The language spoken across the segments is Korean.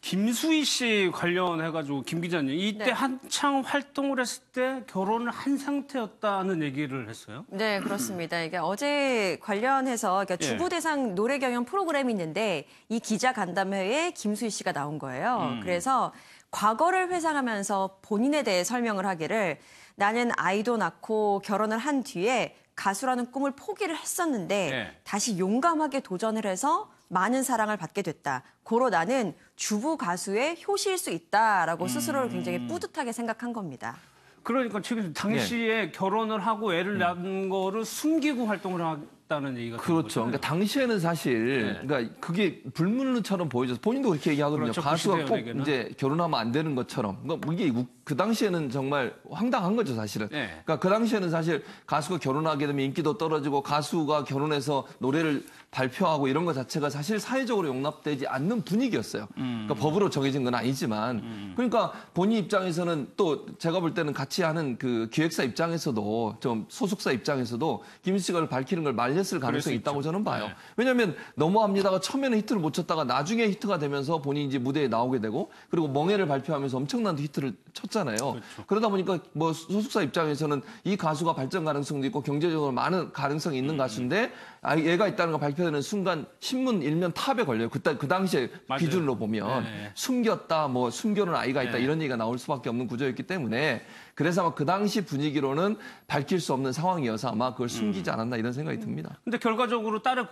김수희 씨 관련해가지고 김 기자님 이때 네. 한창 활동을 했을 때 결혼을 한 상태였다는 얘기를 했어요. 네, 그렇습니다. 이게 어제 관련해서 그러니까 주부 대상 노래 경연 프로그램이 있는데 이 기자 간담회에 김수희 씨가 나온 거예요. 그래서 과거를 회상하면서 본인에 대해 설명을 하기를 나는 아이도 낳고 결혼을 한 뒤에 가수라는 꿈을 포기를 했었는데 네. 다시 용감하게 도전을 해서 많은 사랑을 받게 됐다. 고로 나는 주부 가수의 효시일 수 있다라고 스스로를 굉장히 뿌듯하게 생각한 겁니다. 그러니까 지금 당시에 결혼을 하고 애를 낳은 거를 숨기고 활동을 했다는 얘기가 그렇죠. 그러니까 당시에는 사실 그러니까 그게 불문처럼 보여져서 본인도 그렇게 얘기하거든요. 그렇죠. 가수가 꼭 구시대연에게는. 이제 결혼하면 안 되는 것처럼. 그러니까 이게 그 당시에는 정말 황당한 거죠, 사실은. 네. 그러니까 그 당시에는 사실 가수가 결혼하게 되면 인기도 떨어지고 가수가 결혼해서 노래를 발표하고 이런 것 자체가 사실 사회적으로 용납되지 않는 분위기였어요. 그러니까 법으로 정해진 건 아니지만. 그러니까 본인 입장에서는 또 제가 볼 때는 같이 하는 그 기획사 입장에서도 좀 소속사 입장에서도 김 씨가 밝히는 걸 말렸을 가능성이 있다고 저는 봐요. 네. 왜냐하면 너무합니다가 처음에는 히트를 못 쳤다가 나중에 히트가 되면서 본인이 이제 무대에 나오게 되고 그리고 멍해를 발표하면서 엄청난 히트를 쳤잖아요. 그렇죠. 그러다 보니까 뭐 소속사 입장에서는 이 가수가 발전 가능성도 있고 경제적으로 많은 가능성이 있는 가수인데 얘가 있다는 걸 발표되는 순간 신문 일면 탑에 걸려요. 그 당시에 맞아요. 기준으로 보면 네. 숨겼다, 뭐 숨겨놓은 아이가 있다 네. 이런 얘기가 나올 수밖에 없는 구조였기 때문에 그래서 아마 그 당시 분위기로는 밝힐 수 없는 상황이어서 아마 그걸 숨기지 않았나 이런 생각이 듭니다. 근데 결과적으로 딸을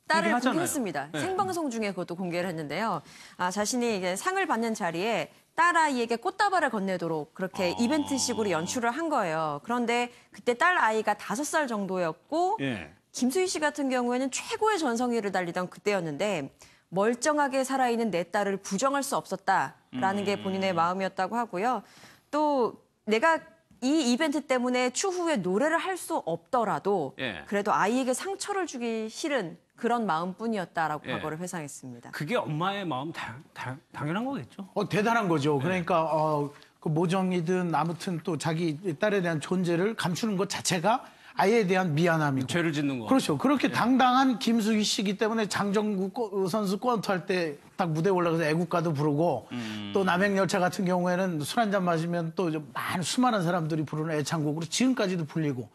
공개하잖아요. 공개했습니다. 네. 생방송 중에 그것도 공개를 했는데요. 자신이 이게 상을 받는 자리에 딸아이에게 꽃다발을 건네도록 그렇게 이벤트식으로 연출을 한 거예요. 그런데 그때 딸아이가 5살 정도였고 예. 김수희 씨 같은 경우에는 최고의 전성기를 달리던 그때였는데 멀쩡하게 살아있는 내 딸을 부정할 수 없었다라는 게 본인의 마음이었다고 하고요. 또 내가 이 이벤트 때문에 추후에 노래를 할 수 없더라도 예. 그래도 아이에게 상처를 주기 싫은 그런 마음뿐이었다라고 예. 과거를 회상했습니다. 그게 엄마의 마음 당연한 거겠죠. 대단한 거죠. 그러니까 그 모정이든 아무튼 또 자기 딸에 대한 존재를 감추는 것 자체가 아이에 대한 미안함이고. 죄를 짓는 거. 그렇죠. 그렇게 당당한 김수희 씨이기 때문에 장정구 선수 권투할 때 딱 무대에 올라가서 애국가도 부르고 또 남행열차 같은 경우에는 술 한잔 마시면 또 수많은 사람들이 부르는 애창곡으로 지금까지도 불리고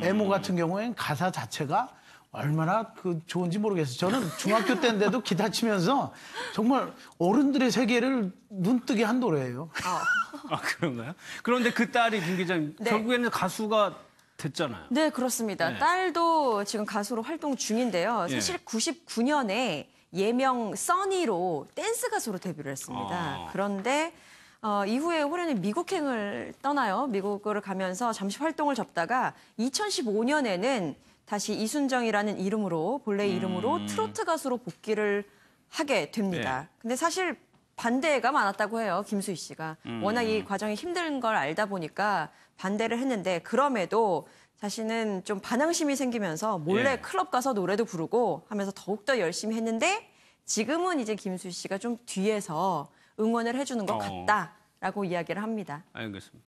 애모 같은 경우에는 가사 자체가 얼마나 좋은지 모르겠어요. 저는 중학교 때인데도 기타 치면서 정말 어른들의 세계를 눈뜨게 한 노래예요. 아, 그런가요? 그런데 그 딸이 김 기자님 네. 결국에는 가수가 됐잖아요. 네, 그렇습니다. 네. 딸도 지금 가수로 활동 중인데요. 사실 99년에 예명 써니로 댄스 가수로 데뷔를 했습니다. 그런데 이후에 호련이 미국행을 떠나요. 미국을 가면서 잠시 활동을 접다가 2015년에는 다시 이순정이라는 이름으로 본래 이름으로 트로트 가수로 복귀를 하게 됩니다. 네. 근데 사실 반대가 많았다고 해요. 김수희 씨가. 워낙 이 과정이 힘든 걸 알다 보니까 반대를 했는데 그럼에도 자신은 좀 반항심이 생기면서 몰래 예. 클럽 가서 노래도 부르고 하면서 더욱더 열심히 했는데 지금은 이제 김수희 씨가 좀 뒤에서 응원을 해주는 것 같다라고 이야기를 합니다. 알겠습니다.